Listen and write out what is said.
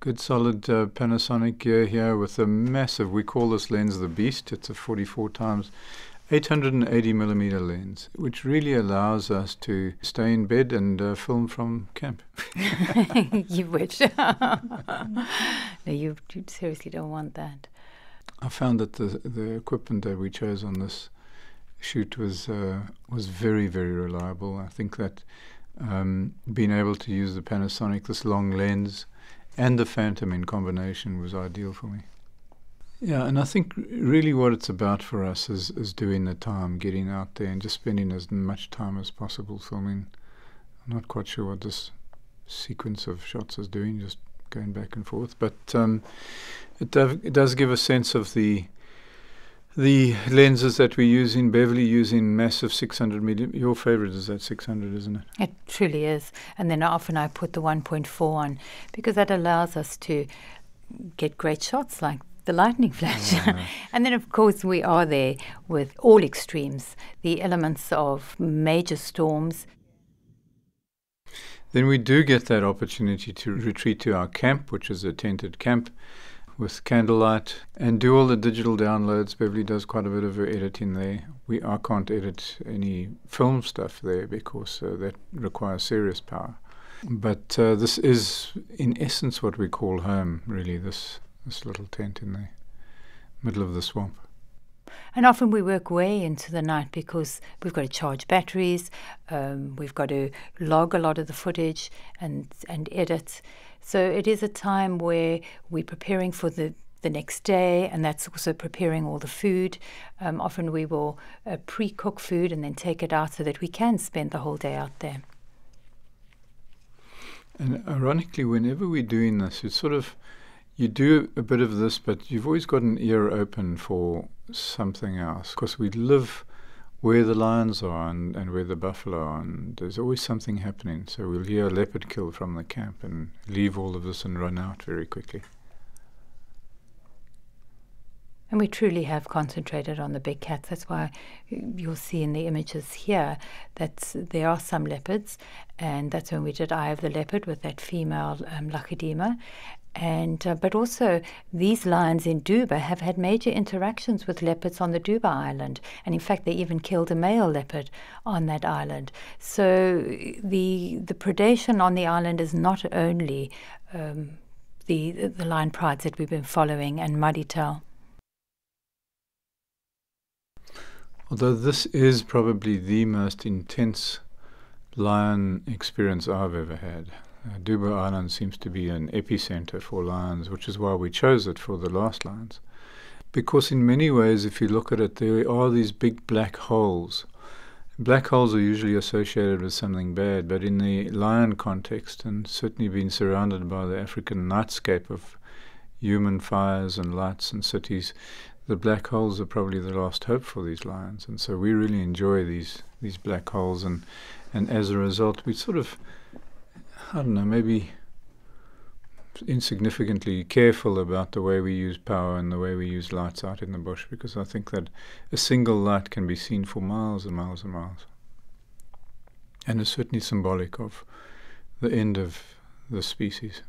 Good solid Panasonic gear here with a massive, we call this lens the Beast. It's a 44 times 880 millimeter lens, which really allows us to stay in bed and film from camp. You wish. No, you seriously don't want that. I found that the equipment that we chose on this shoot was very, very reliable. I think that being able to use the Panasonic, this long lens, and the Phantom in combination was ideal for me. Yeah, and I think really what it's about for us is doing the time, getting out there and just spending as much time as possible filming. I'm not quite sure what this sequence of shots is doing, just going back and forth, but it does give a sense of the lenses that we use in Beverly, using massive 600 millimeter. Your favorite is that 600, isn't it? It truly is. And then often I put the 1.4 on because that allows us to get great shots like the lightning flash. And then, of course, we are there with all extremes, the elements of major storms. Then we do get that opportunity to retreat to our camp, which is a tented camp, with candlelight, and do all the digital downloads. Beverly does quite a bit of editing there. I can't edit any film stuff there because that requires serious power. But this is, in essence, what we call home, really, this little tent in the middle of the swamp. And often we work way into the night because we've got to charge batteries, we've got to log a lot of the footage and edit. So it is a time where we're preparing for the next day, and that's also preparing all the food. Often we will pre-cook food and then take it out so that we can spend the whole day out there. And ironically, whenever we're doing this, it's sort of, you do a bit of this, but you've always got an ear open for something else, because we live where the lions are and where the buffalo are, and there's always something happening. So we'll hear a leopard kill from the camp and leave all of this and run out very quickly. And we truly have concentrated on the big cats. That's why you'll see in the images here that there are some leopards, and that's when we did Eye of the Leopard with that female Lachydema. And but also these lions in Duba have had major interactions with leopards on the Duba Island, and in fact they even killed a male leopard on that island. So the predation on the island is not only the lion prides that we've been following and Muddy Tail. Although this is probably the most intense lion experience I've ever had. Duba Island seems to be an epicenter for lions, which is why we chose it for the last lions. Because in many ways, if you look at it, there are these big black holes. Black holes are usually associated with something bad, but in the lion context, and certainly being surrounded by the African nightscape of human fires and lights and cities, the black holes are probably the last hope for these lions. And so we really enjoy these black holes, and as a result, we sort of, I don't know, maybe insignificantly careful about the way we use power and the way we use lights out in the bush, because I think that a single light can be seen for miles and miles and miles. And it's certainly symbolic of the end of the species.